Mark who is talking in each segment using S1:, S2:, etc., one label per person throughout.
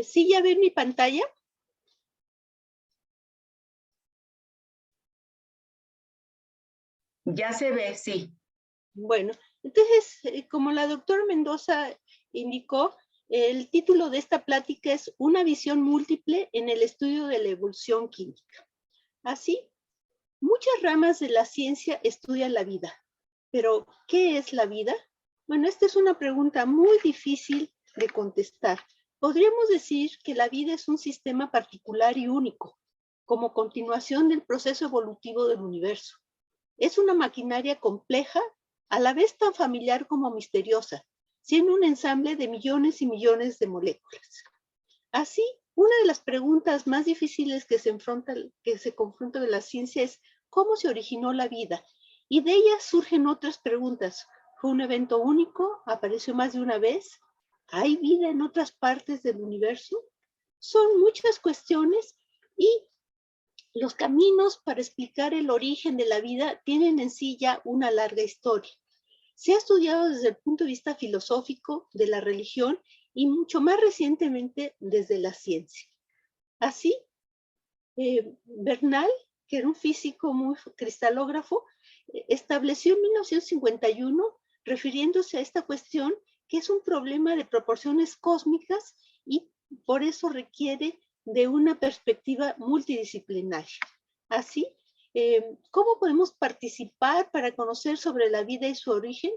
S1: ¿Sí ya ven mi pantalla?
S2: Ya se ve, sí.
S1: Bueno, entonces, como la doctora Mendoza indicó, el título de esta plática es Una visión múltiple en el estudio de la evolución química. Así, muchas ramas de la ciencia estudian la vida, pero ¿qué es la vida? Bueno, esta es una pregunta muy difícil de contestar. Podríamos decir que la vida es un sistema particular y único, como continuación del proceso evolutivo del universo. Es una maquinaria compleja, a la vez tan familiar como misteriosa, siendo un ensamble de millones y millones de moléculas. Así, una de las preguntas más difíciles que se confronta de la ciencia es ¿cómo se originó la vida? Y de ellas surgen otras preguntas. ¿Fue un evento único? ¿Apareció más de una vez? ¿Hay vida en otras partes del universo? Son muchas cuestiones y los caminos para explicar el origen de la vida tienen en sí ya una larga historia. Se ha estudiado desde el punto de vista filosófico, de la religión y mucho más recientemente desde la ciencia. Así, Bernal, que era un físico muy cristalógrafo, estableció en 1951, refiriéndose a esta cuestión, que es un problema de proporciones cósmicas y por eso requiere de una perspectiva multidisciplinaria. Así, ¿cómo podemos participar para conocer sobre la vida y su origen?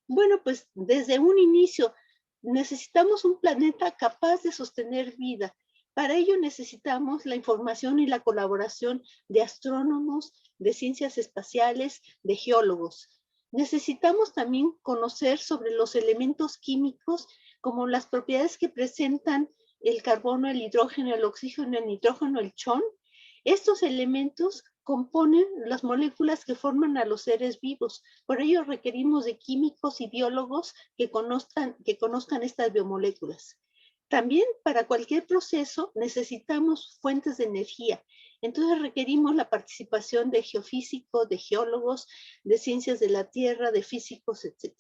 S1: Bueno, pues desde un inicio necesitamos un planeta capaz de sostener vida. Para ello necesitamos la información y la colaboración de astrónomos, de ciencias espaciales, de geólogos. Necesitamos también conocer sobre los elementos químicos, como las propiedades que presentan el carbono, el hidrógeno, el oxígeno, el nitrógeno, el chon. Estos elementos componen las moléculas que forman a los seres vivos. Por ello requerimos de químicos y biólogos que conozcan estas biomoléculas. También para cualquier proceso necesitamos fuentes de energía. Entonces requerimos la participación de geofísicos, de geólogos, de ciencias de la tierra, de físicos, etc.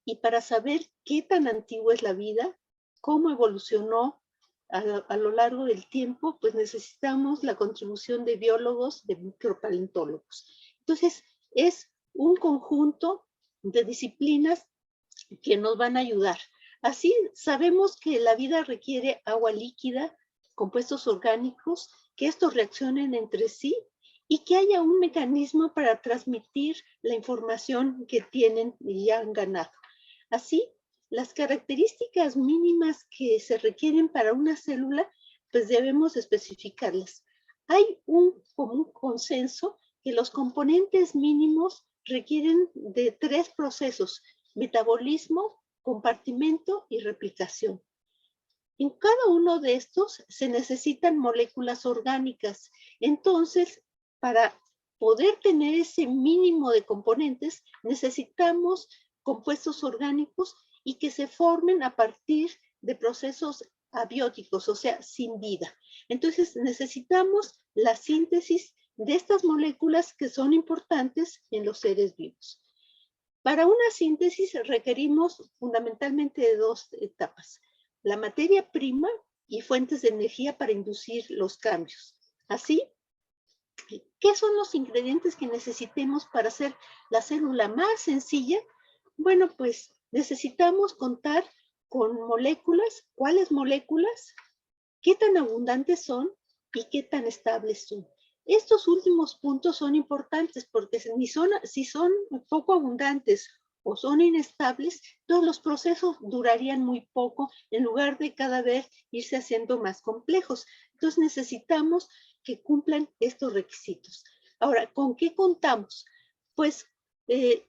S1: Y para saber qué tan antigua es la vida, cómo evolucionó a lo largo del tiempo, pues necesitamos la contribución de biólogos, de micropaleontólogos. Entonces, es un conjunto de disciplinas que nos van a ayudar. Así sabemos que la vida requiere agua líquida, compuestos orgánicos, que estos reaccionen entre sí y que haya un mecanismo para transmitir la información que tienen y han ganado. Así, las características mínimas que se requieren para una célula, pues debemos especificarlas. Hay un común consenso que los componentes mínimos requieren de 3 procesos: metabolismo, compartimento y replicación. En cada uno de estos se necesitan moléculas orgánicas. Entonces, para poder tener ese mínimo de componentes, necesitamos compuestos orgánicos y que se formen a partir de procesos abióticos, o sea, sin vida. Entonces, necesitamos la síntesis de estas moléculas que son importantes en los seres vivos. Para una síntesis requerimos fundamentalmente de 2 etapas: la materia prima y fuentes de energía para inducir los cambios. Así, ¿qué son los ingredientes que necesitemos para hacer la célula más sencilla? Bueno, pues necesitamos contar con moléculas. ¿Cuáles moléculas? ¿Qué tan abundantes son y qué tan estables son? Estos últimos puntos son importantes porque si son poco abundantes o son inestables, todos los procesos durarían muy poco en lugar de cada vez irse haciendo más complejos. Entonces necesitamos que cumplan estos requisitos. Ahora, ¿con qué contamos? Pues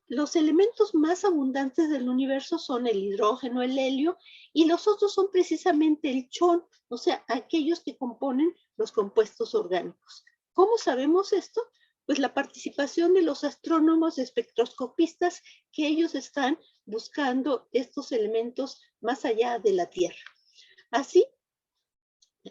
S1: los elementos más abundantes del universo son el hidrógeno, el helio, y los otros son precisamente el chon, o sea, aquellos que componen los compuestos orgánicos. ¿Cómo sabemos esto? Pues la participación de los astrónomos espectroscopistas, que ellos están buscando estos elementos más allá de la Tierra. Así,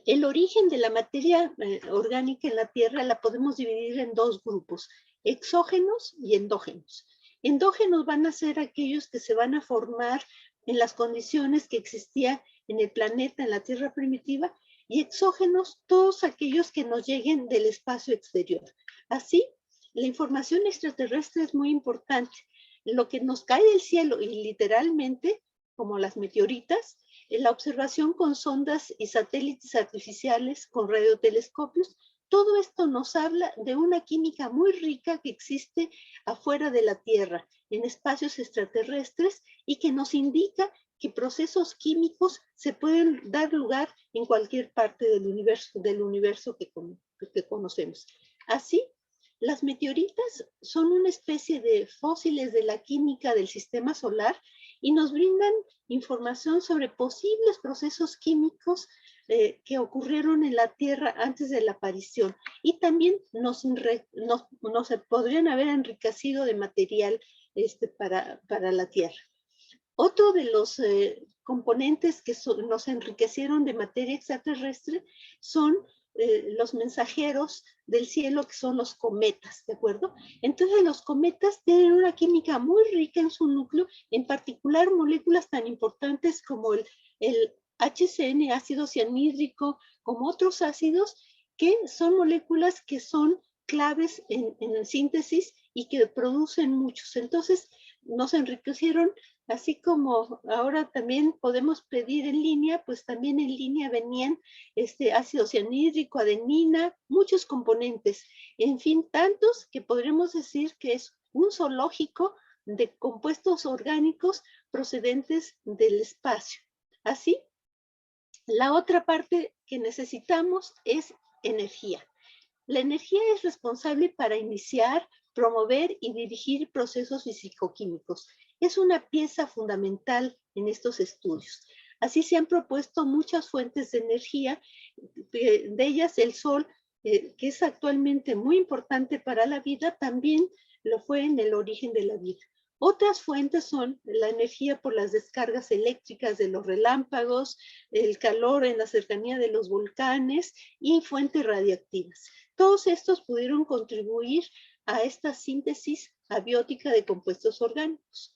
S1: el origen de la materia orgánica en la Tierra la podemos dividir en 2 grupos: exógenos y endógenos. Endógenos van a ser aquellos que se van a formar en las condiciones que existía en el planeta, en la Tierra primitiva, y exógenos, todos aquellos que nos lleguen del espacio exterior. Así, la información extraterrestre es muy importante. Lo que nos cae del cielo, y literalmente, como las meteoritas, la observación con sondas y satélites artificiales, con radiotelescopios, todo esto nos habla de una química muy rica que existe afuera de la Tierra, en espacios extraterrestres, y que nos indica que procesos químicos se pueden dar lugar en cualquier parte del universo que conocemos. Así, las meteoritas son una especie de fósiles de la química del sistema solar y nos brindan información sobre posibles procesos químicos que ocurrieron en la Tierra antes de la aparición, y también nos podrían haber enriquecido de material para la Tierra. Otro de los componentes que nos enriquecieron de materia extraterrestre son los mensajeros del cielo, que son los cometas, ¿de acuerdo? Entonces los cometas tienen una química muy rica en su núcleo, en particular moléculas tan importantes como el HCN, ácido cianhídrico, como otros ácidos, que son moléculas que son claves en síntesis y que producen muchos. Entonces nos enriquecieron. Así como ahora también podemos pedir en línea, pues también en línea venían ácido cianhídrico, adenina, muchos componentes. En fin, tantos que podremos decir que es un zoológico de compuestos orgánicos procedentes del espacio. Así, la otra parte que necesitamos es energía. La energía es responsable para iniciar, promover y dirigir procesos físico-químicos. Es una pieza fundamental en estos estudios. Así se han propuesto muchas fuentes de energía, de ellas el sol, que es actualmente muy importante para la vida, también lo fue en el origen de la vida. Otras fuentes son la energía por las descargas eléctricas de los relámpagos, el calor en la cercanía de los volcanes y fuentes radiactivas. Todos estos pudieron contribuir a esta síntesis abiótica de compuestos orgánicos.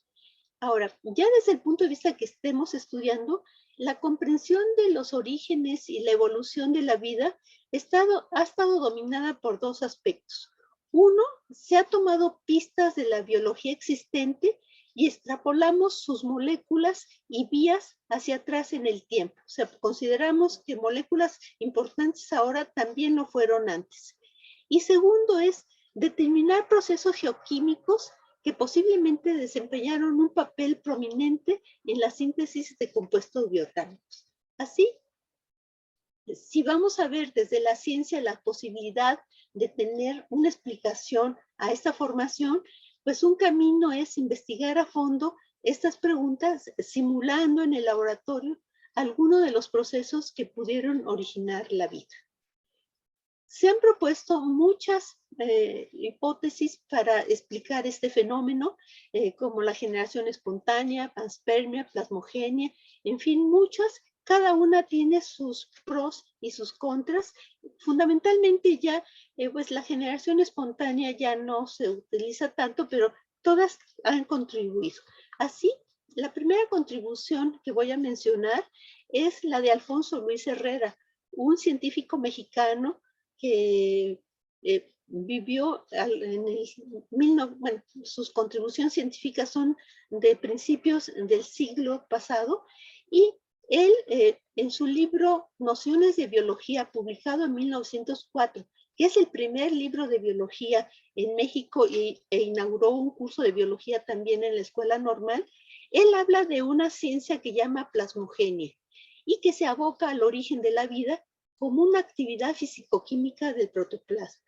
S1: Ahora, ya desde el punto de vista que estemos estudiando, la comprensión de los orígenes y la evolución de la vida ha estado dominada por dos aspectos. Uno, se ha tomado pistas de la biología existente y extrapolamos sus moléculas y vías hacia atrás en el tiempo. O sea, consideramos que moléculas importantes ahora también lo fueron antes. Y segundo es determinar procesos geoquímicos que posiblemente desempeñaron un papel prominente en la síntesis de compuestos bioorgánicos. Así, si vamos a ver desde la ciencia la posibilidad de tener una explicación a esta formación, pues un camino es investigar a fondo estas preguntas, simulando en el laboratorio algunos de los procesos que pudieron originar la vida. Se han propuesto muchas hipótesis para explicar este fenómeno, como la generación espontánea, panspermia, plasmogenia, en fin, muchas. Cada una tiene sus pros y sus contras. Fundamentalmente ya, pues la generación espontánea ya no se utiliza tanto, pero todas han contribuido. Así, la primera contribución que voy a mencionar es la de Alfonso Luis Herrera, un científico mexicano que vivió en bueno, sus contribuciones científicas son de principios del siglo pasado, y él en su libro Nociones de Biología, publicado en 1904, que es el primer libro de biología en México e inauguró un curso de biología también en la escuela normal, él habla de una ciencia que llama plasmogenia y que se aboca al origen de la vida como una actividad físico-química del protoplasma.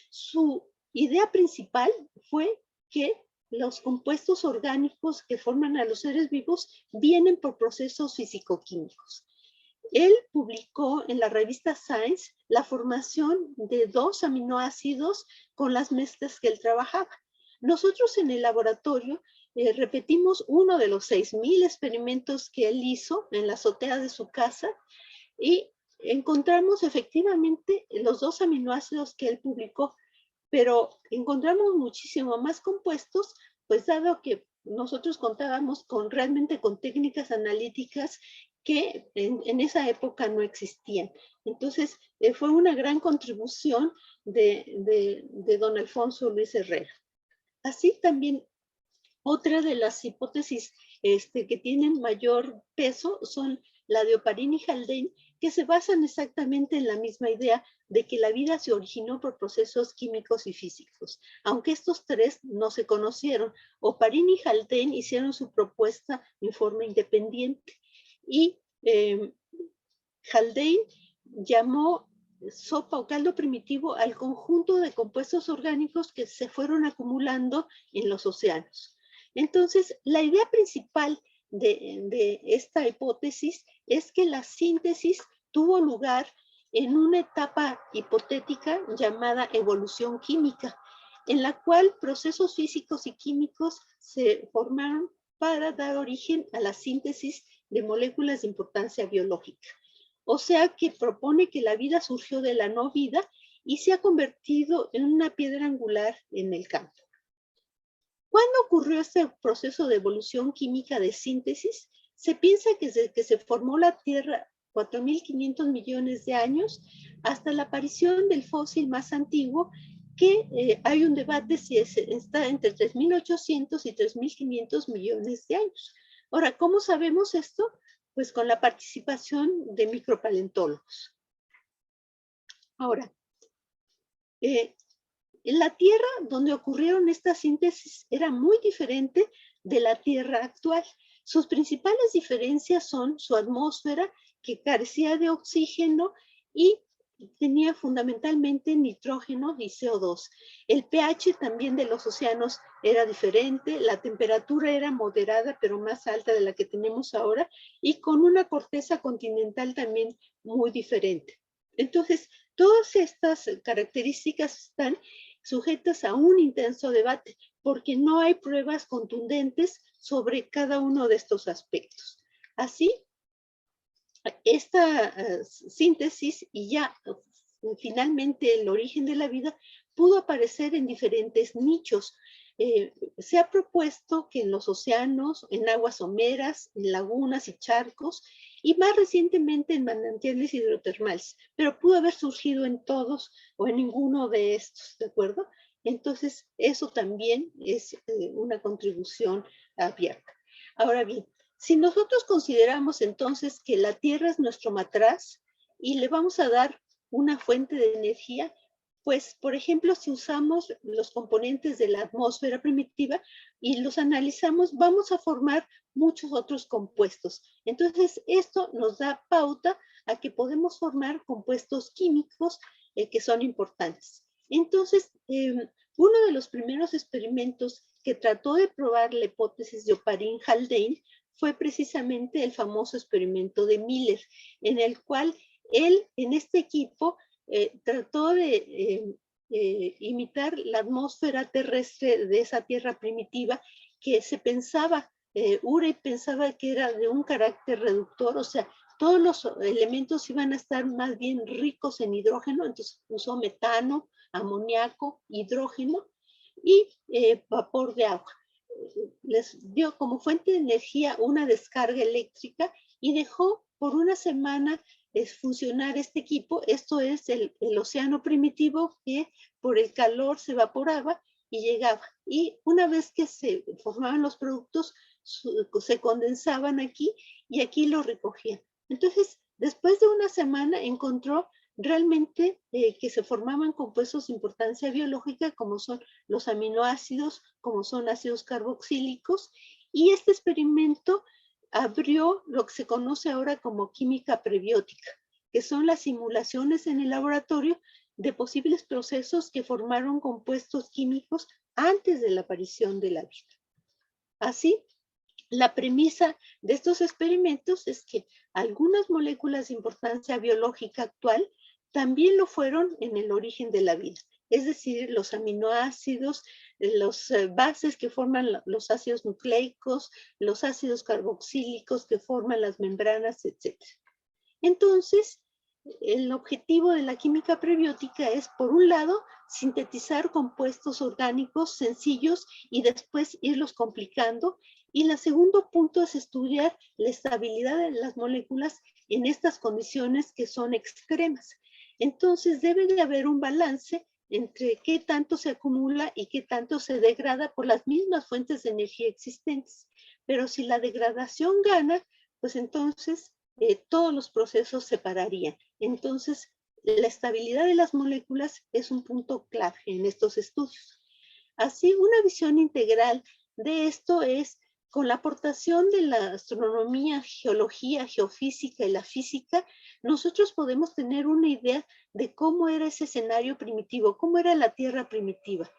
S1: Su idea principal fue que los compuestos orgánicos que forman a los seres vivos vienen por procesos físico-químicos. Él publicó en la revista Science la formación de 2 aminoácidos con las mezclas que él trabajaba. Nosotros en el laboratorio repetimos uno de los 6,000 experimentos que él hizo en la azotea de su casa y encontramos efectivamente los 2 aminoácidos que él publicó, pero encontramos muchísimo más compuestos, pues dado que nosotros contábamos realmente con técnicas analíticas que en esa época no existían. Entonces, fue una gran contribución de don Alfonso Luis Herrera. Así también, otra de las hipótesis que tienen mayor peso son la de Oparin y Haldane, que se basan exactamente en la misma idea de que la vida se originó por procesos químicos y físicos. Aunque estos tres no se conocieron, Oparin y Haldane hicieron su propuesta en forma independiente. Y Haldane llamó sopa o caldo primitivo al conjunto de compuestos orgánicos que se fueron acumulando en los océanos. Entonces, la idea principal de esta hipótesis es que la síntesis tuvo lugar en una etapa hipotética llamada evolución química, en la cual procesos físicos y químicos se formaron para dar origen a la síntesis de moléculas de importancia biológica. O sea que propone que la vida surgió de la no vida y se ha convertido en una piedra angular en el campo. ¿Cuándo ocurrió este proceso de evolución química de síntesis? Se piensa que desde que se formó la Tierra 4.500 millones de años hasta la aparición del fósil más antiguo, que hay un debate si está entre 3.800 y 3.500 millones de años. Ahora, ¿cómo sabemos esto? Pues con la participación de micropaleontólogos. Ahora, la Tierra donde ocurrieron estas síntesis era muy diferente de la Tierra actual. Sus principales diferencias son su atmósfera, que carecía de oxígeno y tenía fundamentalmente nitrógeno y CO2. El pH también de los océanos era diferente, la temperatura era moderada, pero más alta de la que tenemos ahora, y con una corteza continental también muy diferente. Entonces, todas estas características están sujetas a un intenso debate, porque no hay pruebas contundentes sobre cada uno de estos aspectos. Así, esta síntesis y ya finalmente el origen de la vida pudo aparecer en diferentes nichos. Se ha propuesto que en los océanos, en aguas someras, en lagunas y charcos, y más recientemente en manantiales hidrotermales, pero pudo haber surgido en todos o en ninguno de estos, ¿de acuerdo? Entonces, eso también es una contribución abierta. Ahora bien, si nosotros consideramos entonces que la Tierra es nuestro matraz y le vamos a dar una fuente de energía, pues, por ejemplo, si usamos los componentes de la atmósfera primitiva y los analizamos, vamos a formar muchos otros compuestos. Entonces, esto nos da pauta a que podemos formar compuestos químicos que son importantes. Entonces, uno de los primeros experimentos que trató de probar la hipótesis de Oparin-Haldane fue precisamente el famoso experimento de Miller, en el cual él, en este equipo, trató de imitar la atmósfera terrestre de esa Tierra primitiva que se pensaba, Urey pensaba que era de un carácter reductor, o sea, todos los elementos iban a estar más bien ricos en hidrógeno, entonces usó metano, amoníaco, hidrógeno y vapor de agua. Les dio como fuente de energía una descarga eléctrica y dejó por una semana funcionar este equipo. Esto es el océano primitivo que por el calor se evaporaba y llegaba. Y una vez que se formaban los productos, se condensaban aquí y aquí los recogían. Entonces, después de una semana encontró realmente que se formaban compuestos de importancia biológica como son los aminoácidos, como son ácidos carboxílicos, y este experimento abrió lo que se conoce ahora como química prebiótica, que son las simulaciones en el laboratorio de posibles procesos que formaron compuestos químicos antes de la aparición de la vida. Así, la premisa de estos experimentos es que algunas moléculas de importancia biológica actual también lo fueron en el origen de la vida. Es decir, los aminoácidos, los bases que forman los ácidos nucleicos, los ácidos carboxílicos que forman las membranas, etc. Entonces, el objetivo de la química prebiótica es, por un lado, sintetizar compuestos orgánicos sencillos y después irlos complicando. Y el segundo punto es estudiar la estabilidad de las moléculas en estas condiciones que son extremas. Entonces, debe de haber un balance entre qué tanto se acumula y qué tanto se degrada por las mismas fuentes de energía existentes. Pero si la degradación gana, pues entonces todos los procesos se pararían. Entonces, la estabilidad de las moléculas es un punto clave en estos estudios. Así, una visión integral de esto es, con la aportación de la astronomía, geología, geofísica y la física, nosotros podemos tener una idea de cómo era ese escenario primitivo, cómo era la Tierra primitiva.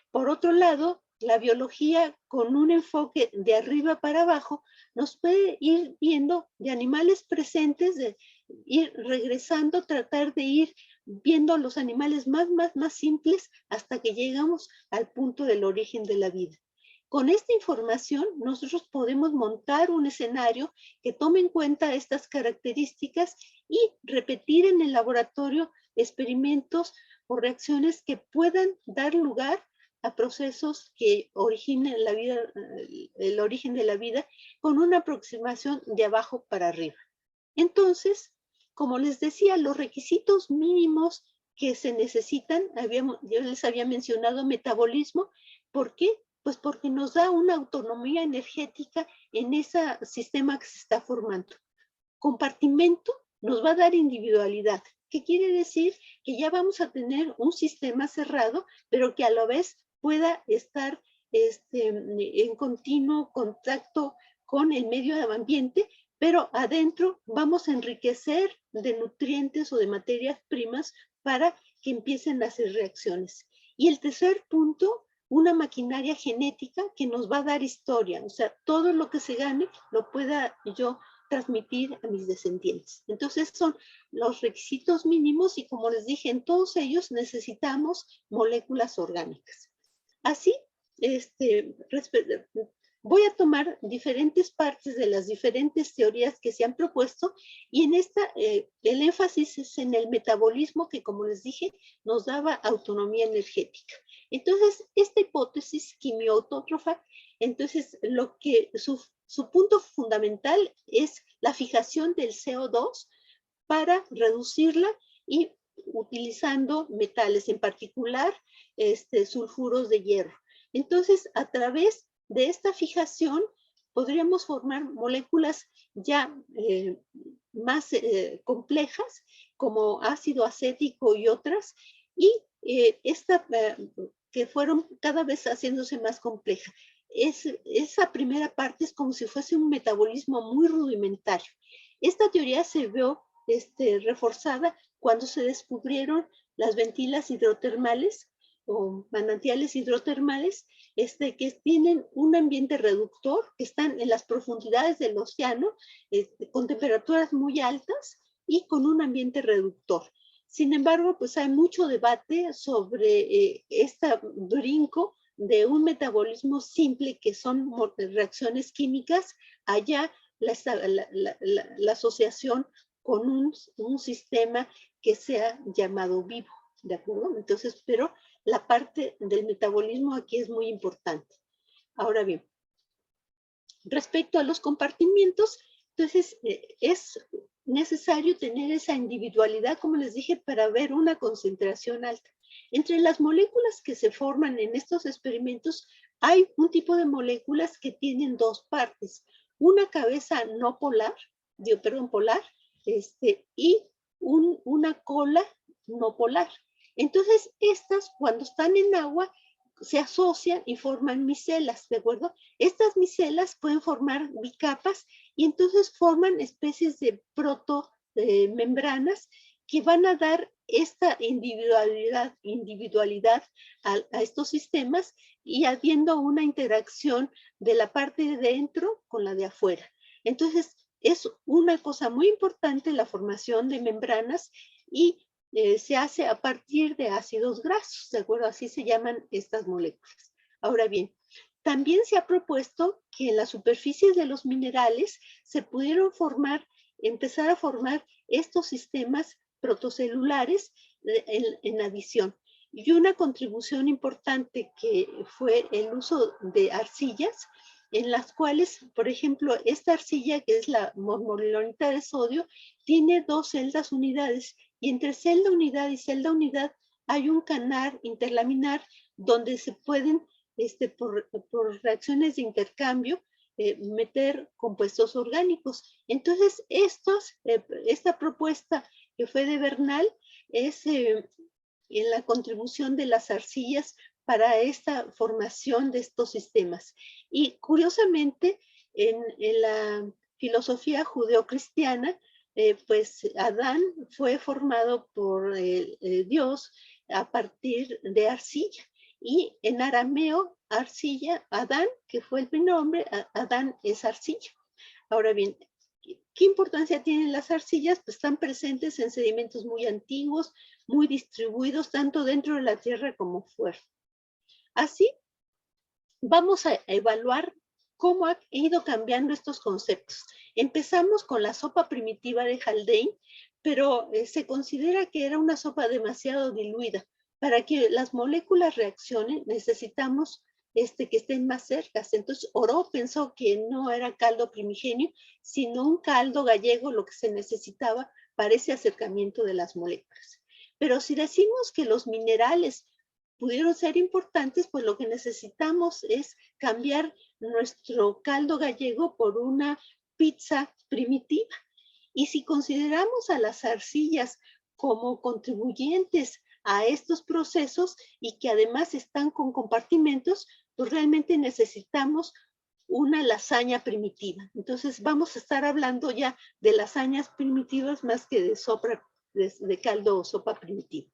S1: Por otro lado, la biología, con un enfoque de arriba para abajo, nos puede ir viendo de animales presentes, de ir regresando, tratar de ir viendo los animales más simples hasta que llegamos al punto del origen de la vida. Con esta información, nosotros podemos montar un escenario que tome en cuenta estas características y repetir en el laboratorio experimentos o reacciones que puedan dar lugar a procesos que originen la vida, el origen de la vida, con una aproximación de abajo para arriba. Entonces, como les decía, los requisitos mínimos que se necesitan, yo les había mencionado metabolismo. ¿Por qué? Pues porque nos da una autonomía energética en ese sistema que se está formando. Compartimento nos va a dar individualidad. ¿Qué quiere decir? Que ya vamos a tener un sistema cerrado, pero que a la vez pueda estar en continuo contacto con el medio ambiente, pero adentro vamos a enriquecer de nutrientes o de materias primas para que empiecen a hacer reacciones. Y el tercer punto, una maquinaria genética que nos va a dar historia, o sea, todo lo que se gane lo pueda yo transmitir a mis descendientes. Entonces son los requisitos mínimos y, como les dije, en todos ellos necesitamos moléculas orgánicas. Así, voy a tomar diferentes partes de las diferentes teorías que se han propuesto, y en esta el énfasis es en el metabolismo, que, como les dije, nos daba autonomía energética. Entonces, esta hipótesis quimiautótrofa, entonces lo que su punto fundamental es la fijación del CO2 para reducirla y utilizando metales, en particular sulfuros de hierro. Entonces, a través de esta fijación podríamos formar moléculas ya más complejas, como ácido acético y otras, y que fueron cada vez haciéndose más compleja. Esa primera parte es como si fuese un metabolismo muy rudimentario. Esta teoría se vio reforzada cuando se descubrieron las ventilas hidrotermales o manantiales hidrotermales que tienen un ambiente reductor, que están en las profundidades del océano, con temperaturas muy altas y con un ambiente reductor. Sin embargo, pues hay mucho debate sobre este brinco de un metabolismo simple, que son reacciones químicas, allá la asociación con un sistema que sea llamado vivo, ¿de acuerdo? Entonces, pero la parte del metabolismo aquí es muy importante. Ahora bien, respecto a los compartimientos, entonces es necesario tener esa individualidad, como les dije, para ver una concentración alta. Entre las moléculas que se forman en estos experimentos, hay un tipo de moléculas que tienen dos partes: una cabeza no polar, polar, y una cola no polar. Entonces, estas, cuando están en agua, se asocian y forman micelas, ¿de acuerdo? Estas micelas pueden formar bicapas y entonces forman especies de protomembranas que van a dar esta individualidad a estos sistemas, y habiendo una interacción de la parte de dentro con la de afuera. Entonces, es una cosa muy importante la formación de membranas, y se hace a partir de ácidos grasos, ¿de acuerdo? Así se llaman estas moléculas. Ahora bien, también se ha propuesto que en las superficies de los minerales se pudieron empezar a formar estos sistemas protocelulares en adición. Y una contribución importante que fue el uso de arcillas, en las cuales, por ejemplo, esta arcilla, que es la mormolonita de sodio, tiene 2 celdas unidades, y entre celda unidad y celda unidad hay un canal interlaminar donde se pueden, por reacciones de intercambio, meter compuestos orgánicos. Entonces, esta propuesta que fue de Bernal es en la contribución de las arcillas para esta formación de estos sistemas. Y curiosamente, en la filosofía judeocristiana, pues Adán fue formado por Dios a partir de arcilla. Y en arameo, arcilla, Adán, que fue el primer hombre, Adán es arcilla. Ahora bien, ¿qué importancia tienen las arcillas? Pues están presentes en sedimentos muy antiguos, muy distribuidos, tanto dentro de la tierra como fuera. Así, vamos a evaluar cómo ha ido cambiando estos conceptos. Empezamos con la sopa primitiva de Haldane, pero se considera que era una sopa demasiado diluida. Para que las moléculas reaccionen, necesitamos que estén más cerca. Entonces, Oró pensó que no era caldo primigenio, sino un caldo gallego, lo que se necesitaba para ese acercamiento de las moléculas. Pero si decimos que los minerales pudieron ser importantes, pues lo que necesitamos es cambiar nuestro caldo gallego por una pizza primitiva. Y si consideramos a las arcillas como contribuyentes a estos procesos y que además están con compartimentos, pues realmente necesitamos una lasaña primitiva. Entonces vamos a estar hablando ya de lasañas primitivas más que de sopa, de caldo o sopa primitiva.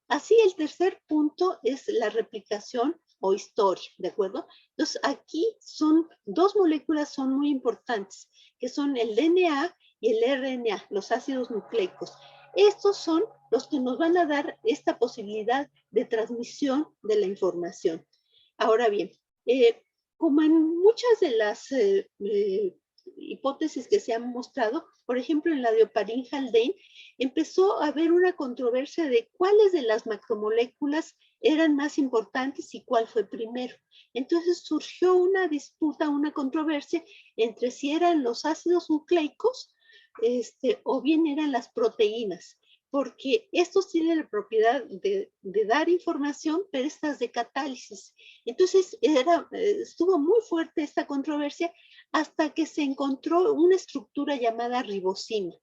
S1: Así, el tercer punto es la replicación o historia, ¿de acuerdo? Entonces, aquí son 2 moléculas son muy importantes, que son el DNA y el RNA, los ácidos nucleicos. Estos son los que nos van a dar esta posibilidad de transmisión de la información. Ahora bien, como en muchas de las hipótesis que se han mostrado, por ejemplo, en la de Oparin-Haldane, empezó a haber una controversia de cuáles de las macromoléculas eran más importantes y cuál fue primero. Entonces surgió una disputa, una controversia entre si eran los ácidos nucleicos o bien eran las proteínas, porque estos tienen la propiedad de dar información, pero estas de catálisis. Entonces estuvo muy fuerte esta controversia hasta que se encontró una estructura llamada ribosima.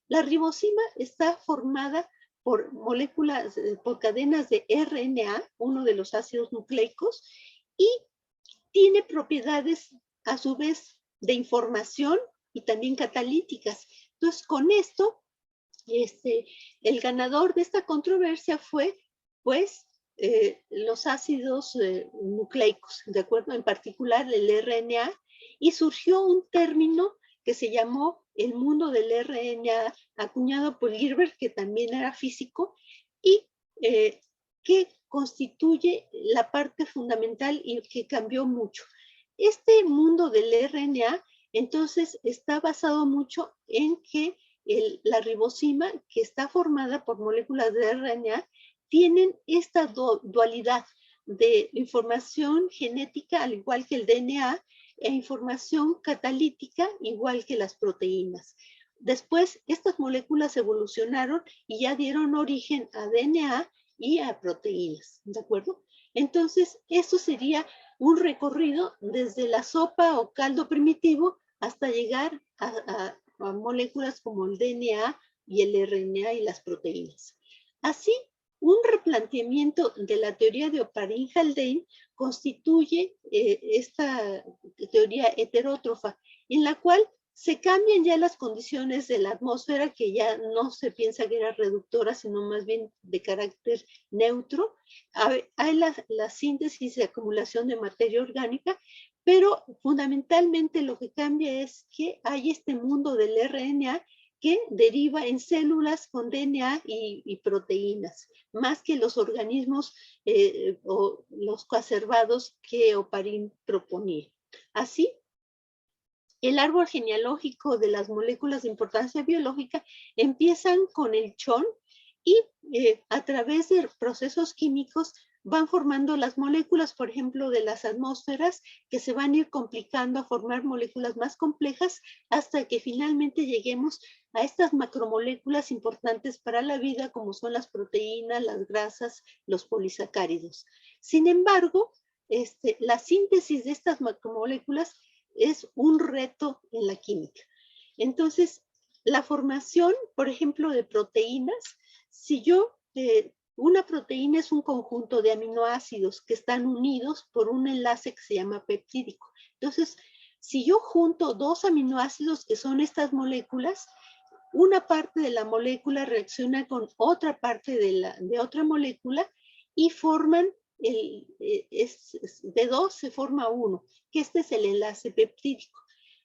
S1: La ribosima está formada por moléculas, por cadenas de RNA, uno de los ácidos nucleicos, y tiene propiedades a su vez de información y también catalíticas. Entonces, con esto, el ganador de esta controversia fue, pues, los ácidos nucleicos, ¿de acuerdo? En particular el RNA, y surgió un término que se llamó el mundo del RNA, acuñado por Gilbert, que también era físico, y que constituye la parte fundamental y que cambió mucho. Este mundo del RNA, entonces, está basado mucho en que la ribosima, que está formada por moléculas de RNA, tienen esta dualidad de información genética, al igual que el DNA, e información catalítica, igual que las proteínas. Después, estas moléculas evolucionaron y ya dieron origen a DNA y a proteínas, ¿de acuerdo? Entonces, eso sería un recorrido desde la sopa o caldo primitivo hasta llegar a moléculas como el DNA y el RNA y las proteínas. Así, un replanteamiento de la teoría de Oparin-Haldane constituye esta teoría heterótrofa, en la cual se cambian ya las condiciones de la atmósfera, que ya no se piensa que era reductora, sino más bien de carácter neutro. Hay la síntesis y acumulación de materia orgánica, pero fundamentalmente lo que cambia es que hay este mundo del RNA que deriva en células con DNA y proteínas, más que los organismos o los coacervados que Oparin proponía. Así, el árbol genealógico de las moléculas de importancia biológica empiezan con el chon y a través de procesos químicos van formando las moléculas, por ejemplo, de las atmósferas, que se van a ir complicando a formar moléculas más complejas hasta que finalmente lleguemos a estas macromoléculas importantes para la vida, como son las proteínas, las grasas, los polisacáridos. Sin embargo, la síntesis de estas macromoléculas es un reto en la química. Entonces, la formación, por ejemplo, de proteínas, si yo, una proteína es un conjunto de aminoácidos que están unidos por un enlace que se llama peptídico. Entonces, si yo junto dos aminoácidos que son estas moléculas, una parte de la molécula reacciona con otra parte de otra molécula y forman, de dos se forma uno, que este es el enlace peptídico.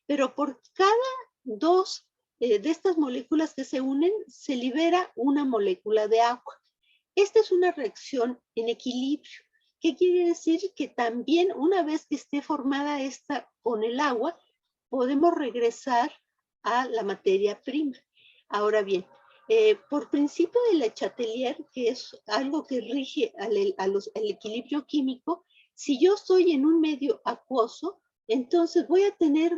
S1: Pero por cada dos de estas moléculas que se unen, se libera una molécula de agua. Esta es una reacción en equilibrio. ¿Qué quiere decir? Que también una vez que esté formada esta con el agua, podemos regresar a la materia prima. Ahora bien, por principio de Le Chatelier, que es algo que rige al equilibrio químico, si yo estoy en un medio acuoso, entonces voy a tener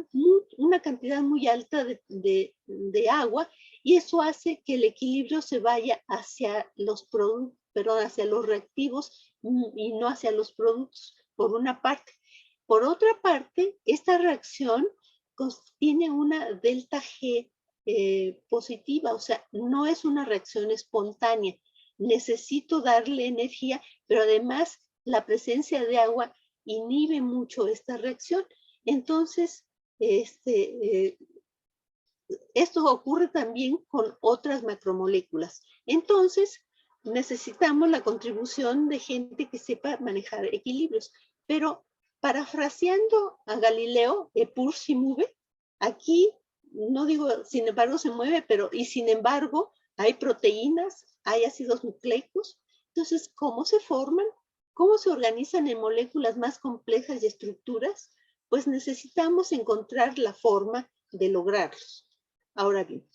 S1: una cantidad muy alta de agua y eso hace que el equilibrio se vaya hacia los productos, perdón, hacia los reactivos y no hacia los productos, por una parte. Por otra parte, esta reacción tiene una delta G positiva, o sea, no es una reacción espontánea. Necesito darle energía, pero además la presencia de agua inhibe mucho esta reacción. Entonces, esto ocurre también con otras macromoléculas. Entonces, necesitamos la contribución de gente que sepa manejar equilibrios. Pero parafraseando a Galileo, Epur si mueve, aquí no digo sin embargo se mueve, pero y sin embargo hay proteínas, hay ácidos nucleicos. Entonces, ¿cómo se forman? ¿Cómo se organizan en moléculas más complejas y estructuras? Pues necesitamos encontrar la forma de lograrlos. Ahora bien,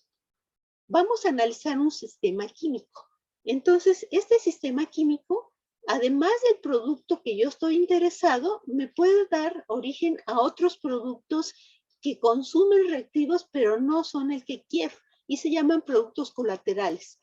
S1: vamos a analizar un sistema químico. Entonces, este sistema químico, además del producto que yo estoy interesado, me puede dar origen a otros productos que consumen reactivos, pero no son el que quiero, y se llaman productos colaterales.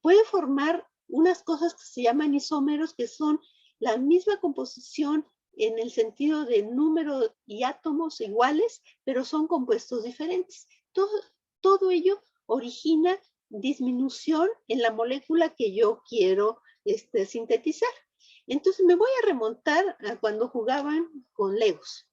S1: Puede formar unas cosas que se llaman isómeros, que son la misma composición en el sentido de número y átomos iguales, pero son compuestos diferentes. Todo ello origina disminución en la molécula que yo quiero sintetizar. Entonces me voy a remontar a cuando jugaban con Legos.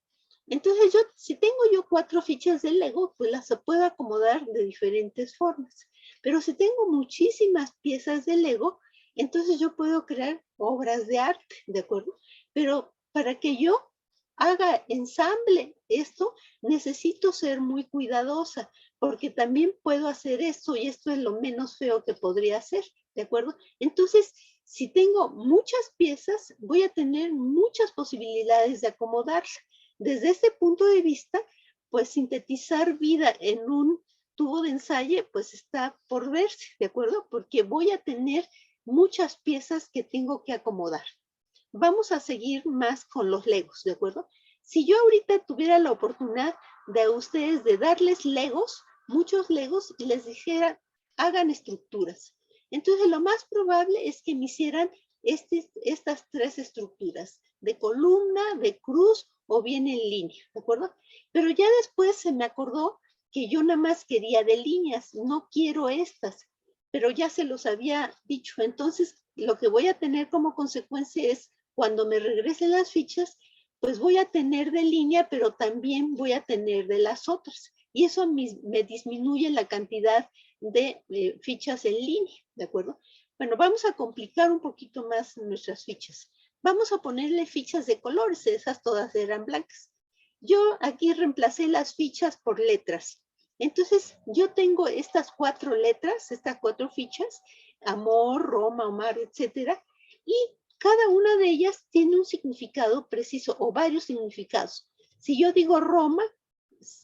S1: Entonces si tengo yo 4 fichas de Lego, pues las puedo acomodar de diferentes formas. Pero si tengo muchísimas piezas de Lego, entonces yo puedo crear obras de arte, ¿de acuerdo? Pero para que yo haga ensamble esto, necesito ser muy cuidadosa, porque también puedo hacer esto y esto es lo menos feo que podría hacer, ¿de acuerdo? Entonces, si tengo muchas piezas, voy a tener muchas posibilidades de acomodarla. Desde este punto de vista, pues sintetizar vida en un tubo de ensayo, pues está por verse, ¿de acuerdo? Porque voy a tener muchas piezas que tengo que acomodar. Vamos a seguir más con los Legos, ¿de acuerdo? Si yo ahorita tuviera la oportunidad de ustedes de darles Legos, muchos Legos, y les dijera, hagan estructuras. Entonces, lo más probable es que me hicieran estas 3 estructuras, de columna, de cruz o bien en línea, ¿de acuerdo? Pero ya después se me acordó que yo nada más quería de líneas, no quiero estas, pero ya se los había dicho. Entonces, lo que voy a tener como consecuencia es, cuando me regresen las fichas, pues voy a tener de línea, pero también voy a tener de las otras. Y eso me disminuye la cantidad de fichas en línea, ¿de acuerdo? Bueno, vamos a complicar un poquito más nuestras fichas. Vamos a ponerle fichas de colores, esas todas eran blancas. Yo aquí reemplacé las fichas por letras. Entonces, yo tengo estas 4 letras, estas 4 fichas, amor, Roma, Omar, etcétera, y cada una de ellas tiene un significado preciso o varios significados. Si yo digo Roma,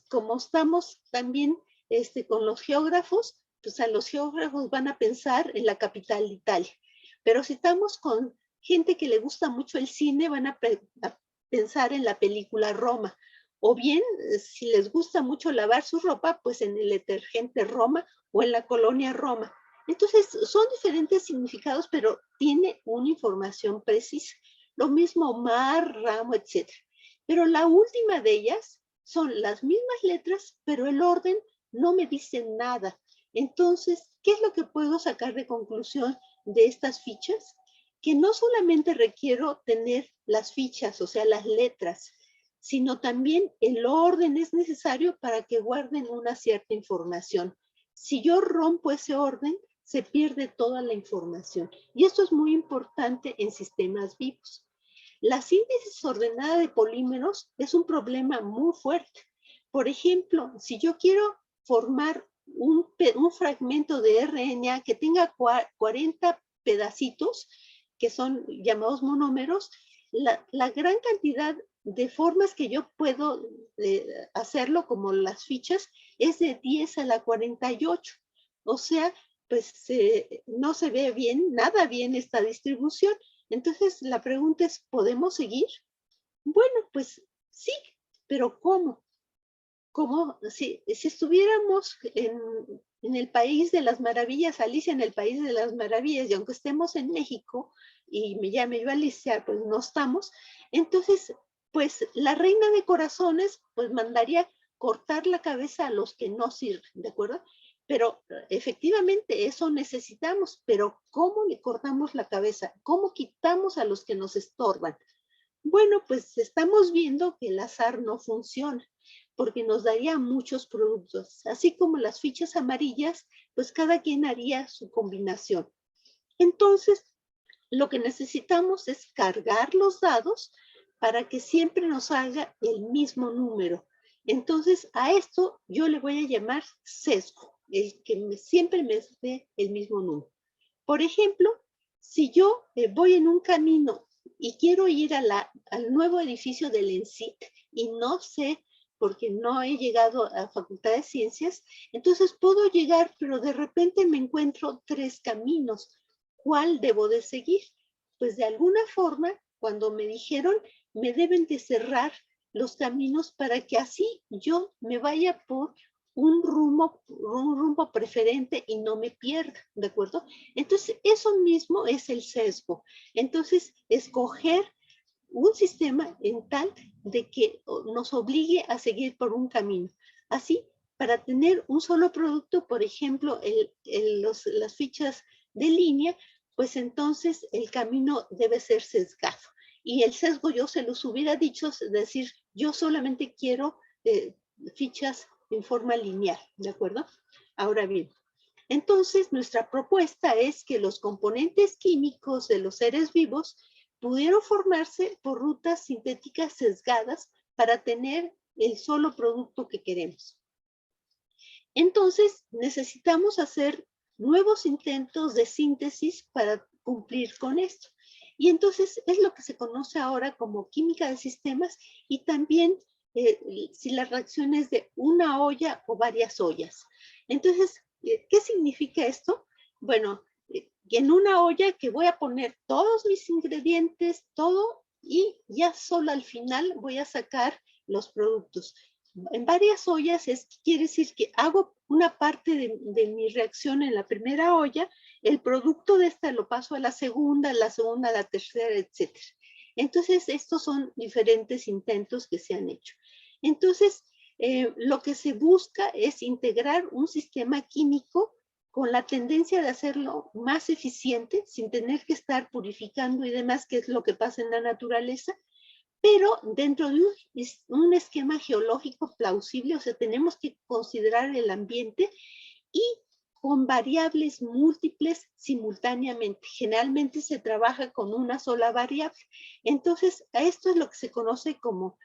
S1: como estamos también con los geógrafos, pues a los geógrafos van a pensar en la capital de Italia. Pero si estamos con gente que le gusta mucho el cine, van a pensar en la película Roma. O bien, si les gusta mucho lavar su ropa, pues en el detergente Roma o en la colonia Roma. Entonces, son diferentes significados, pero tiene una información precisa. Lo mismo mar, ramo, etc. Pero la última de ellas son las mismas letras, pero el orden no me dice nada. Entonces, ¿qué es lo que puedo sacar de conclusión de estas fichas? Que no solamente requiero tener las fichas, o sea, las letras, sino también el orden es necesario para que guarden una cierta información. Si yo rompo ese orden, se pierde toda la información. Y esto es muy importante en sistemas vivos. La síntesis ordenada de polímeros es un problema muy fuerte. Por ejemplo, si yo quiero formar un fragmento de RNA que tenga 40 pedacitos, que son llamados monómeros, la gran cantidad de formas que yo puedo hacerlo, como las fichas, es de 10 a la 48. O sea, pues no se ve bien, nada bien esta distribución. Entonces la pregunta es, ¿podemos seguir? Bueno, pues sí, pero ¿cómo? Como si estuviéramos en el país de las maravillas, Alicia en el país de las maravillas, y aunque estemos en México y me llame yo Alicia, pues no estamos, entonces, pues la reina de corazones, pues mandaría cortar la cabeza a los que no sirven, ¿de acuerdo? Pero efectivamente eso necesitamos, pero ¿cómo le cortamos la cabeza? ¿Cómo quitamos a los que nos estorban? Bueno, pues estamos viendo que el azar no funciona, porque nos daría muchos productos. Así como las fichas amarillas, pues cada quien haría su combinación. Entonces, lo que necesitamos es cargar los dados para que siempre nos salga el mismo número. Entonces, a esto yo le voy a llamar sesgo, el que siempre me dé el mismo número. Por ejemplo, si yo voy en un camino y quiero ir al nuevo edificio del ENSIT y no sé, porque no he llegado a Facultad de Ciencias, entonces puedo llegar, pero de repente me encuentro 3 caminos. ¿Cuál debo de seguir? Pues de alguna forma, cuando me dijeron, me deben de cerrar los caminos para que así yo me vaya por un rumbo preferente y no me pierda, ¿de acuerdo? Entonces, eso mismo es el sesgo. Entonces, escoger un sistema en tal de que nos obligue a seguir por un camino. Así, para tener un solo producto, por ejemplo, las fichas de línea, pues entonces el camino debe ser sesgado. Y el sesgo yo se los hubiera dicho, es decir, yo solamente quiero fichas en forma lineal, ¿de acuerdo? Ahora bien, entonces nuestra propuesta es que los componentes químicos de los seres vivos pudieron formarse por rutas sintéticas sesgadas para tener el solo producto que queremos. Entonces necesitamos hacer nuevos intentos de síntesis para cumplir con esto. Y entonces es lo que se conoce ahora como química de sistemas y también si la reacción es de una olla o varias ollas. Entonces, ¿qué significa esto? Bueno, en una olla que voy a poner todos mis ingredientes, todo, y ya solo al final voy a sacar los productos. En varias ollas quiere decir que hago una parte de mi reacción en la primera olla, el producto de esta lo paso a la segunda, a la tercera, etc. Entonces, estos son diferentes intentos que se han hecho. Entonces, lo que se busca es integrar un sistema químico con la tendencia de hacerlo más eficiente, sin tener que estar purificando y demás, que es lo que pasa en la naturaleza, pero dentro de un esquema geológico plausible, o sea, tenemos que considerar el ambiente y con variables múltiples simultáneamente. Generalmente se trabaja con una sola variable. Entonces, esto es lo que se conoce como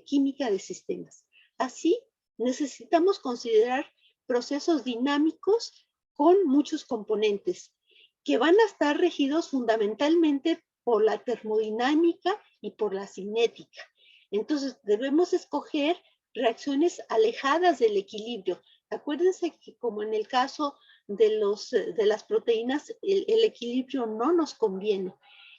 S1: química de sistemas. Así, necesitamos considerar procesos dinámicos con muchos componentes que van a estar regidos fundamentalmente por la termodinámica y por la cinética. Entonces, debemos escoger reacciones alejadas del equilibrio. Acuérdense que como en el caso de las proteínas, el equilibrio no nos conviene.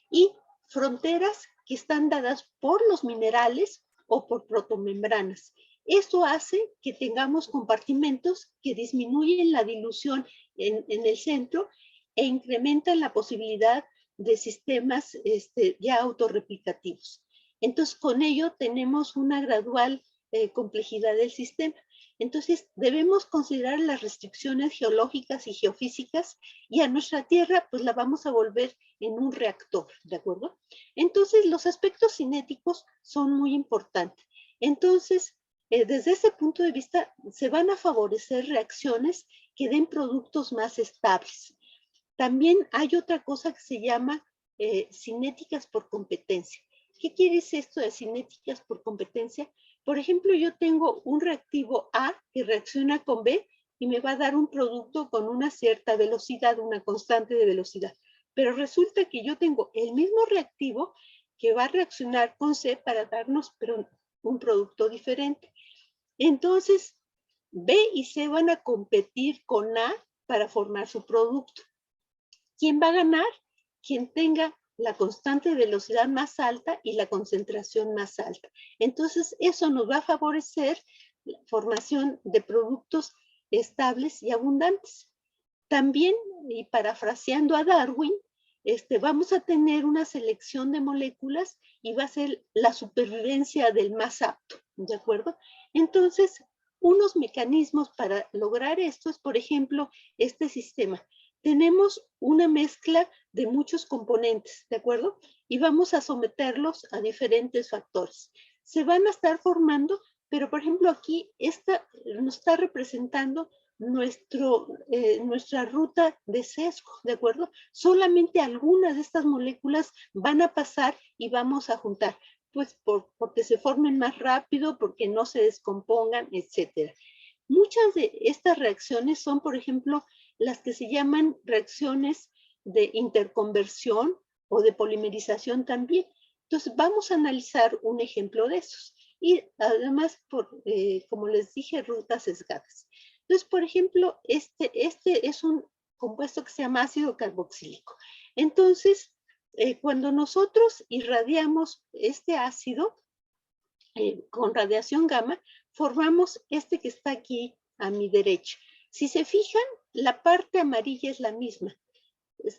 S1: Y fronteras que están dadas por los minerales o por protomembranas. Esto hace que tengamos compartimentos que disminuyen la dilución en el centro e incrementan la posibilidad de sistemas ya autorreplicativos. Entonces, con ello tenemos una gradual complejidad del sistema. Entonces, debemos considerar las restricciones geológicas y geofísicas y a nuestra Tierra, pues la vamos a volver en un reactor, ¿de acuerdo? Entonces, los aspectos cinéticos son muy importantes. Entonces, desde ese punto de vista, se van a favorecer reacciones que den productos más estables. También hay otra cosa que se llama cinéticas por competencia. ¿Qué quiere decir esto de cinéticas por competencia? Por ejemplo, yo tengo un reactivo A que reacciona con B y me va a dar un producto con una cierta velocidad, una constante de velocidad. Pero resulta que yo tengo el mismo reactivo que va a reaccionar con C para darnos un producto diferente. Entonces, B y C van a competir con A para formar su producto. ¿Quién va a ganar? Quien tenga la constante de velocidad más alta y la concentración más alta. Entonces, eso nos va a favorecer la formación de productos estables y abundantes. También, y parafraseando a Darwin, vamos a tener una selección de moléculas y va a ser la supervivencia del más apto, ¿de acuerdo? Entonces, unos mecanismos para lograr esto es, por ejemplo, este sistema. Tenemos una mezcla de muchos componentes, ¿de acuerdo? Y vamos a someterlos a diferentes factores. Se van a estar formando, pero por ejemplo aquí esta nos está representando nuestra ruta de sesgo, ¿de acuerdo? Solamente algunas de estas moléculas van a pasar y vamos a juntar, pues porque se formen más rápido, porque no se descompongan, etcétera. Muchas de estas reacciones son, por ejemplo, las que se llaman reacciones de interconversión o de polimerización también. Entonces, vamos a analizar un ejemplo de esos. Y además, como les dije, rutas sesgadas. Entonces, por ejemplo, este es un compuesto que se llama ácido carboxílico. Entonces, cuando nosotros irradiamos este ácido con radiación gamma, formamos este que está aquí a mi derecha. Si se fijan, la parte amarilla es la misma.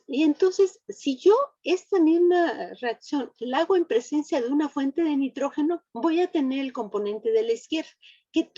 S1: Y entonces, si yo esta misma reacción la hago en presencia de una fuente de nitrógeno, voy a tener el componente de la izquierda, que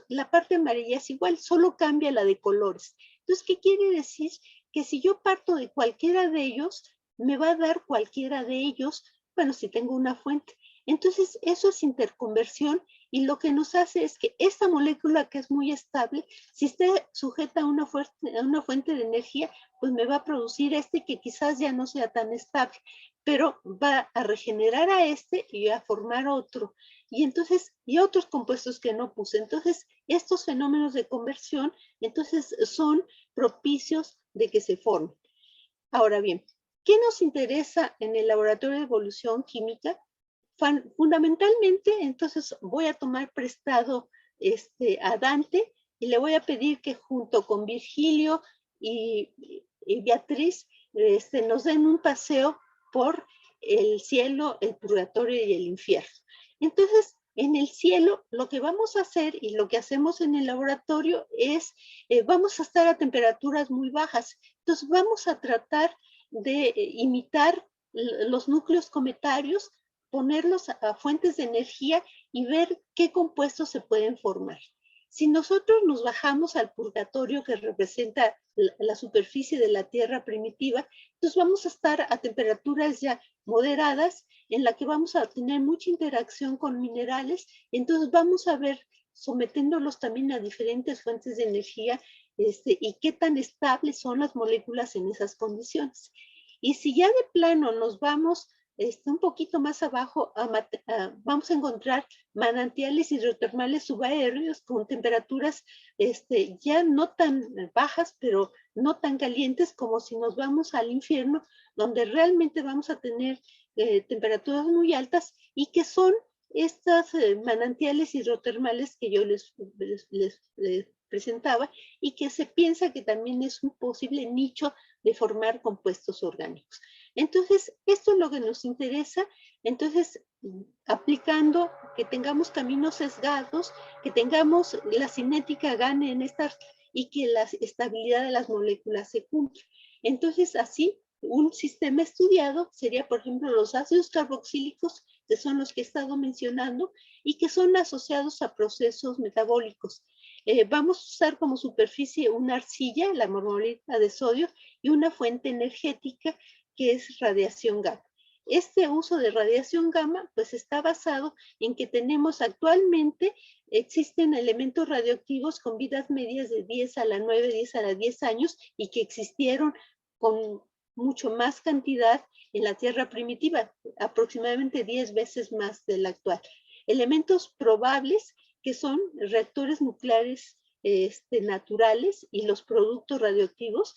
S1: la parte amarilla es igual, solo cambia la de colores. Entonces, ¿qué quiere decir? Que si yo parto de cualquiera de ellos, me va a dar cualquiera de ellos, bueno, si tengo una fuente. Entonces, eso es interconversión y lo que nos hace es que esta molécula que es muy estable, si está sujeta a una fuente de energía, pues me va a producir que quizás ya no sea tan estable, pero va a regenerar a y a formar otro. Y entonces, y otros compuestos que no puse. Entonces, estos fenómenos de conversión, entonces son propicios de que se formen. Ahora bien, ¿qué nos interesa en el laboratorio de evolución química? Fundamentalmente, entonces voy a tomar prestado a Dante y le voy a pedir que junto con Virgilio y Beatriz nos den un paseo por el cielo, el purgatorio y el infierno. Entonces, en el cielo, lo que vamos a hacer y lo que hacemos en el laboratorio es, vamos a estar a temperaturas muy bajas. Entonces, vamos a tratar de imitar los núcleos cometarios, ponerlos a fuentes de energía y ver qué compuestos se pueden formar. Si nosotros nos bajamos al purgatorio que representa la superficie de la Tierra primitiva, entonces vamos a estar a temperaturas ya moderadas en la que vamos a tener mucha interacción con minerales, entonces vamos a ver, sometiéndolos también a diferentes fuentes de energía, y qué tan estables son las moléculas en esas condiciones. Y si ya de plano nos vamos un poquito más abajo, vamos a encontrar manantiales hidrotermales subaéreos con temperaturas ya no tan bajas, pero no tan calientes como si nos vamos al infierno, donde realmente vamos a tener temperaturas muy altas y que son estas manantiales hidrotermales que yo les presentaba y que se piensa que también es un posible nicho de formar compuestos orgánicos. Entonces, esto es lo que nos interesa. Entonces, aplicando que tengamos caminos sesgados, que tengamos la cinética gane en estas y que la estabilidad de las moléculas se cumpla. Entonces, así, un sistema estudiado sería, por ejemplo, los ácidos carboxílicos, que son los que he estado mencionando, y que son asociados a procesos metabólicos. Vamos a usar como superficie una arcilla, la marmolita de sodio, y una fuente energética que es radiación gamma. Este uso de radiación gamma pues está basado en que tenemos actualmente, existen elementos radioactivos con vidas medias de 10 a la 9, 10 a la 10 años y que existieron con mucho más cantidad en la Tierra primitiva, aproximadamente 10 veces más de la actual. Elementos probables que son reactores nucleares naturales y los productos radioactivos,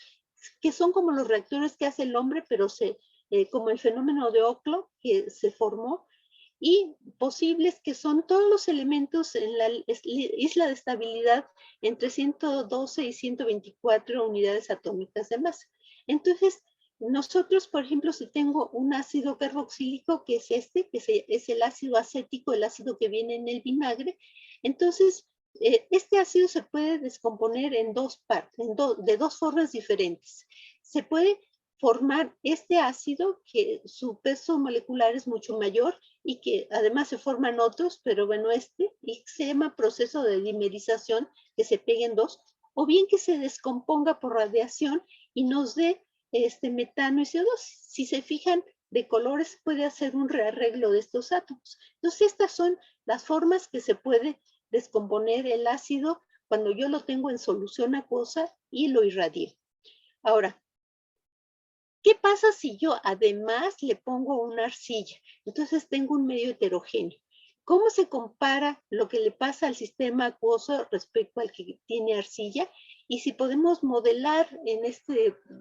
S1: que son como los reactores que hace el hombre, pero como el fenómeno de Oklo que se formó, y posibles que son todos los elementos en la isla de estabilidad entre 112 y 124 unidades atómicas de masa. Entonces, nosotros, por ejemplo, si tengo un ácido carboxílico, que es es el ácido acético, el ácido que viene en el vinagre, entonces este ácido se puede descomponer en dos partes, de dos formas diferentes. Se puede formar este ácido que su peso molecular es mucho mayor y que además se forman otros, pero bueno, y se llama proceso de dimerización, que se peguen dos, o bien que se descomponga por radiación y nos dé metano y CO2. Si se fijan, de colores puede hacer un rearreglo de estos átomos. Entonces, estas son las formas que se puede descomponer el ácido cuando yo lo tengo en solución acuosa y lo irradie. Ahora, ¿qué pasa si yo además le pongo una arcilla? Entonces tengo un medio heterogéneo. ¿Cómo se compara lo que le pasa al sistema acuoso respecto al que tiene arcilla? Y si podemos modelar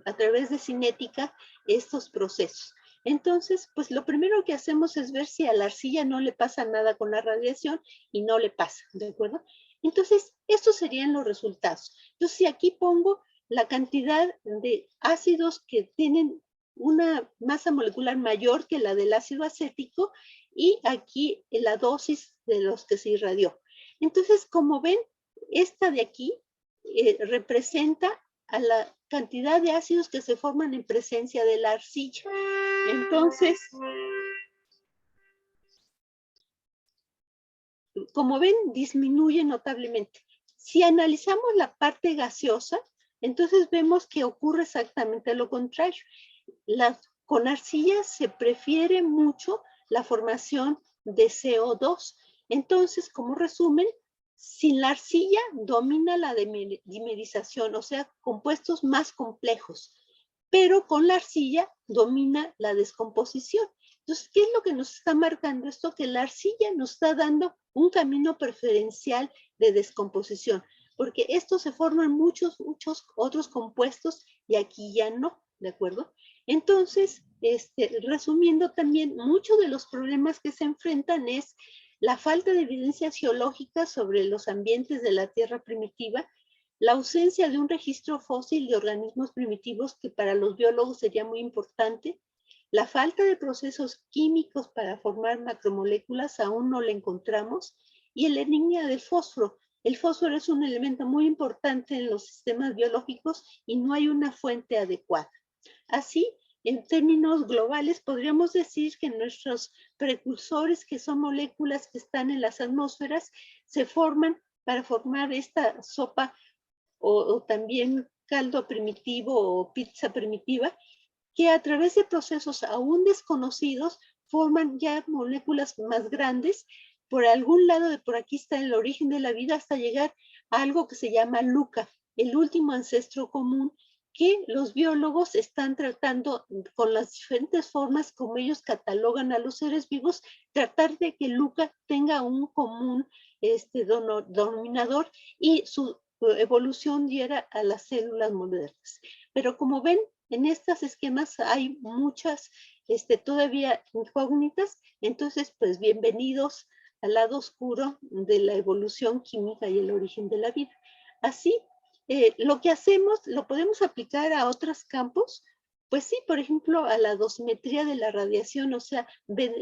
S1: a través de cinética estos procesos. Entonces, pues lo primero que hacemos es ver si a la arcilla no le pasa nada con la radiación y no le pasa, ¿de acuerdo? Entonces, estos serían los resultados. Entonces, si aquí pongo la cantidad de ácidos que tienen una masa molecular mayor que la del ácido acético y aquí la dosis de los que se irradió. Entonces, como ven, esta de aquí representa a la cantidad de ácidos que se forman en presencia de la arcilla. Entonces, como ven, disminuye notablemente. Si analizamos la parte gaseosa, entonces vemos que ocurre exactamente lo contrario. Con arcilla se prefiere mucho la formación de CO2. Entonces, como resumen, sin la arcilla domina la dimerización, o sea, compuestos más complejos, pero con la arcilla domina la descomposición. Entonces, ¿qué es lo que nos está marcando esto? Que la arcilla nos está dando un camino preferencial de descomposición, porque esto se forman muchos otros compuestos y aquí ya no, ¿de acuerdo? Entonces, resumiendo también, muchos de los problemas que se enfrentan es la falta de evidencias geológicas sobre los ambientes de la Tierra primitiva, la ausencia de un registro fósil de organismos primitivos que para los biólogos sería muy importante, la falta de procesos químicos para formar macromoléculas aún no la encontramos, y el enigma del fósforo. El fósforo es un elemento muy importante en los sistemas biológicos y no hay una fuente adecuada. Así, en términos globales, podríamos decir que nuestros precursores, que son moléculas que están en las atmósferas, se forman para formar esta sopa o también caldo primitivo o pizza primitiva, que a través de procesos aún desconocidos forman ya moléculas más grandes. Por algún lado de por aquí está el origen de la vida hasta llegar a algo que se llama LUCA, el último ancestro común, que los biólogos están tratando con las diferentes formas como ellos catalogan a los seres vivos, tratar de que LUCA tenga un común denominador y su evolución diera a las células modernas. Pero como ven, en estos esquemas hay muchas todavía incógnitas, entonces pues bienvenidos al lado oscuro de la evolución química y el origen de la vida. Así, lo que hacemos lo podemos aplicar a otros campos, pues sí, por ejemplo, a la dosimetría de la radiación, o sea, ver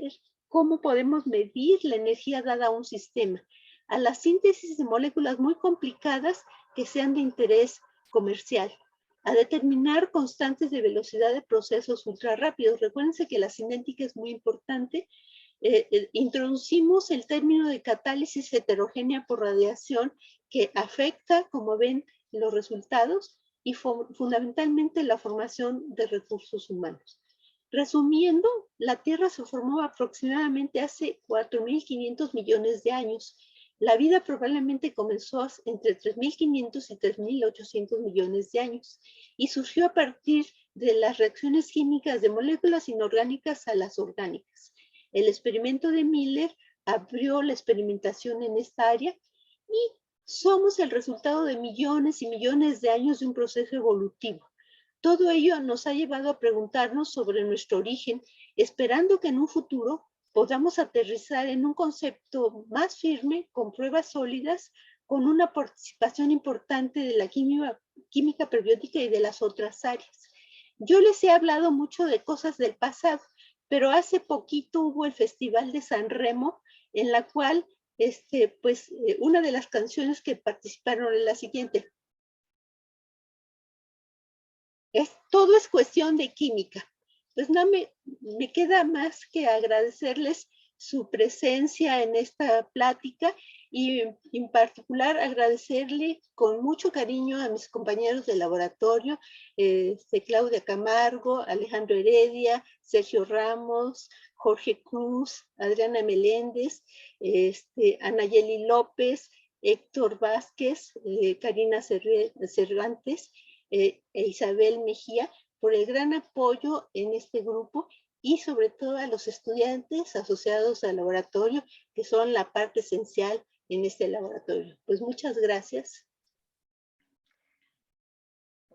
S1: cómo podemos medir la energía dada a un sistema, a la síntesis de moléculas muy complicadas que sean de interés comercial, a determinar constantes de velocidad de procesos ultra rápidos. Recuérdense que la cinética es muy importante. Introducimos el término de catálisis heterogénea por radiación que afecta, como ven, los resultados y fundamentalmente la formación de recursos humanos. Resumiendo, la Tierra se formó aproximadamente hace 4.500 millones de años. La vida probablemente comenzó entre 3.500 y 3.800 millones de años y surgió a partir de las reacciones químicas de moléculas inorgánicas a las orgánicas. El experimento de Miller abrió la experimentación en esta área y somos el resultado de millones y millones de años de un proceso evolutivo. Todo ello nos ha llevado a preguntarnos sobre nuestro origen, esperando que en un futuro podamos aterrizar en un concepto más firme, con pruebas sólidas, con una participación importante de la química prebiótica y de las otras áreas. Yo les he hablado mucho de cosas del pasado, pero hace poquito hubo el Festival de San Remo, en la cual una de las canciones que participaron es la siguiente. Todo es cuestión de química. Pues no me queda más que agradecerles su presencia en esta plática y en particular agradecerle con mucho cariño a mis compañeros de laboratorio, Claudia Camargo, Alejandro Heredia, Sergio Ramos, Jorge Cruz, Adriana Meléndez, Anayeli López, Héctor Vázquez, Karina Cervantes, e Isabel Mejía, por el gran apoyo en este grupo y sobre todo a los estudiantes asociados al laboratorio, que son la parte esencial en este laboratorio. Pues muchas gracias.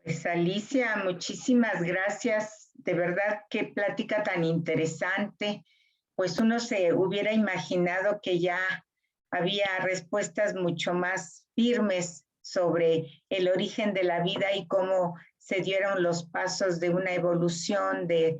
S2: Pues Alicia, muchísimas gracias. De verdad, qué plática tan interesante. Pues uno se hubiera imaginado que ya había respuestas mucho más firmes sobre el origen de la vida y cómo se dieron los pasos de una evolución de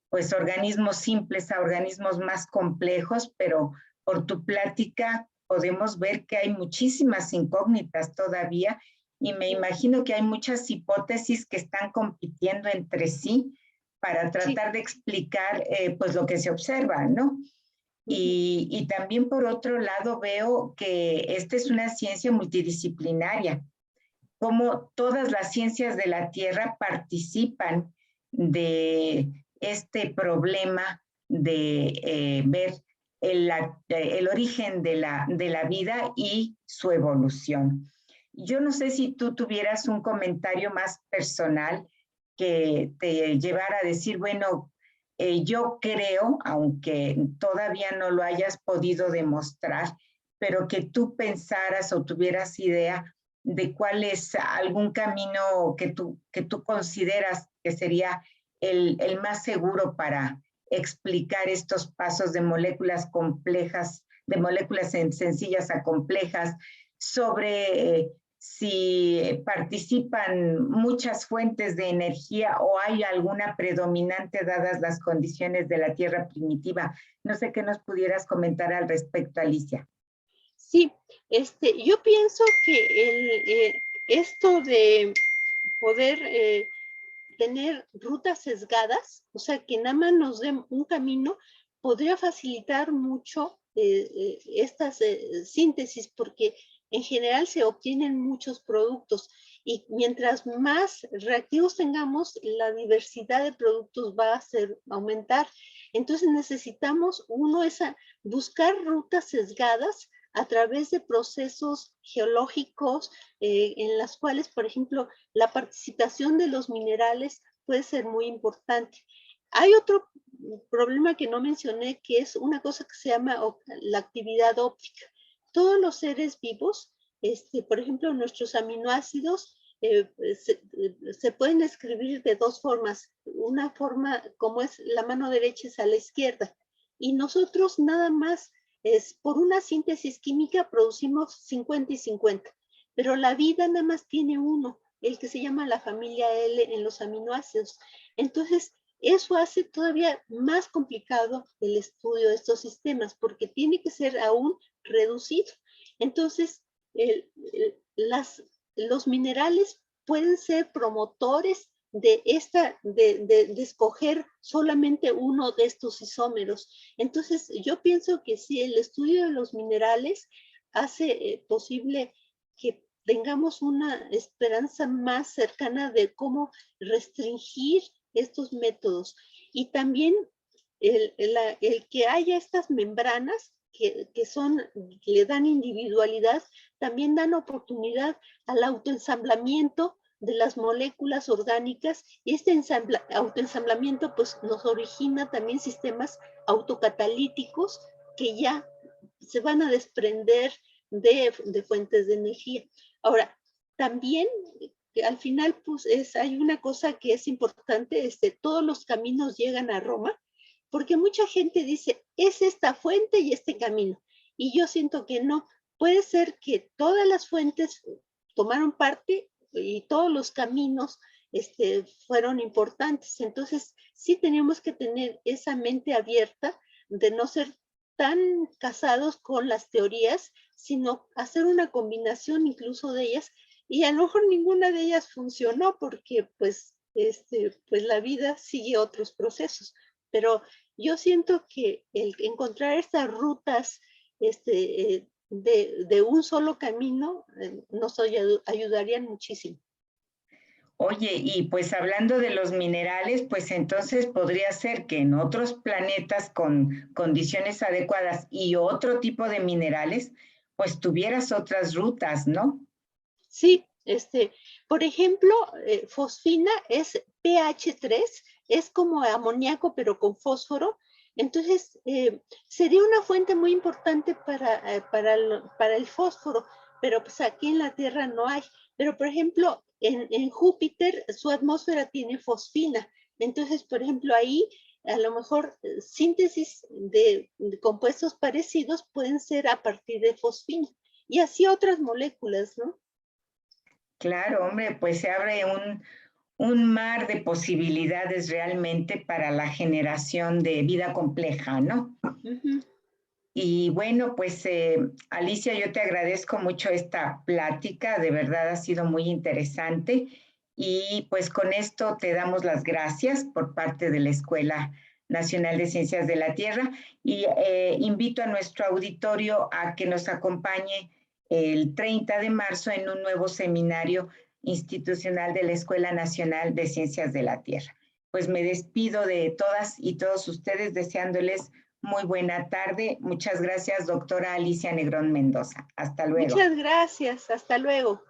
S2: pues organismos simples a organismos más complejos, pero por tu plática podemos ver que hay muchísimas incógnitas todavía y me imagino que hay muchas hipótesis que están compitiendo entre sí para tratar de explicar pues lo que se observa, ¿no? Y también por otro lado veo que esta es una ciencia multidisciplinaria, como todas las ciencias de la Tierra participan de este problema de ver el origen de la vida y su evolución. Yo no sé si tú tuvieras un comentario más personal que te llevara a decir, bueno, yo creo, aunque todavía no lo hayas podido demostrar, pero que tú pensaras o tuvieras idea de cuál es algún camino que tú consideras que sería el más seguro para explicar estos pasos de moléculas complejas, de moléculas sencillas a complejas, sobre si participan muchas fuentes de energía o hay alguna predominante dadas las condiciones de la Tierra primitiva. No sé qué nos pudieras comentar al respecto, Alicia.
S1: Sí, yo pienso que esto de poder tener rutas sesgadas, o sea, que nada más nos den un camino, podría facilitar mucho estas síntesis, porque en general se obtienen muchos productos y mientras más reactivos tengamos, la diversidad de productos va a aumentar. Entonces necesitamos, buscar rutas sesgadas a través de procesos geológicos en las cuales, por ejemplo, la participación de los minerales puede ser muy importante. Hay otro problema que no mencioné, que es una cosa que se llama la actividad óptica. Todos los seres vivos, por ejemplo, nuestros aminoácidos, se pueden escribir de dos formas. Una forma, como es la mano derecha, es a la izquierda. Y nosotros nada más es por una síntesis química producimos 50 y 50, pero la vida nada más tiene uno, el que se llama la familia L en los aminoácidos. Entonces, eso hace todavía más complicado el estudio de estos sistemas, porque tiene que ser aún reducido. Entonces, los minerales pueden ser promotores de escoger solamente uno de estos isómeros. Entonces, yo pienso que si el estudio de los minerales hace posible que tengamos una esperanza más cercana de cómo restringir estos métodos. Y también el que haya estas membranas que son, que le dan individualidad, también dan oportunidad al autoensamblamiento de las moléculas orgánicas, y este autoensamblamiento pues nos origina también sistemas autocatalíticos que ya se van a desprender de fuentes de energía. Ahora, también al final pues hay una cosa que es importante, todos los caminos llegan a Roma, porque mucha gente dice, es esta fuente y este camino, y yo siento que no, puede ser que todas las fuentes tomaron parte y todos los caminos fueron importantes. Entonces, sí tenemos que tener esa mente abierta de no ser tan casados con las teorías, sino hacer una combinación incluso de ellas, y a lo mejor ninguna de ellas funcionó porque pues la vida sigue otros procesos. Pero yo siento que el encontrar estas rutas de un solo camino nos ayudarían muchísimo.
S2: Oye, y pues hablando de los minerales, pues entonces podría ser que en otros planetas con condiciones adecuadas y otro tipo de minerales, pues tuvieras otras rutas, ¿no?
S1: Sí, por ejemplo, fosfina es pH 3, es como amoníaco pero con fósforo. Entonces, sería una fuente muy importante para el fósforo, pero pues aquí en la Tierra no hay. Pero, por ejemplo, en Júpiter su atmósfera tiene fosfina. Entonces, por ejemplo, ahí a lo mejor síntesis de compuestos parecidos pueden ser a partir de fosfina. Y así otras moléculas, ¿no?
S2: Claro, hombre, pues se abre un mar de posibilidades realmente para la generación de vida compleja, ¿no?
S1: Uh-huh.
S2: Y bueno, pues Alicia, yo te agradezco mucho esta plática, de verdad ha sido muy interesante y pues con esto te damos las gracias por parte de la Escuela Nacional de Ciencias de la Tierra y invito a nuestro auditorio a que nos acompañe el 30 de marzo en un nuevo seminario institucional de la Escuela Nacional de Ciencias de la Tierra. Pues me despido de todas y todos ustedes deseándoles muy buena tarde. Muchas gracias, doctora Alicia Negrón Mendoza. Hasta luego.
S1: Muchas gracias. Hasta luego.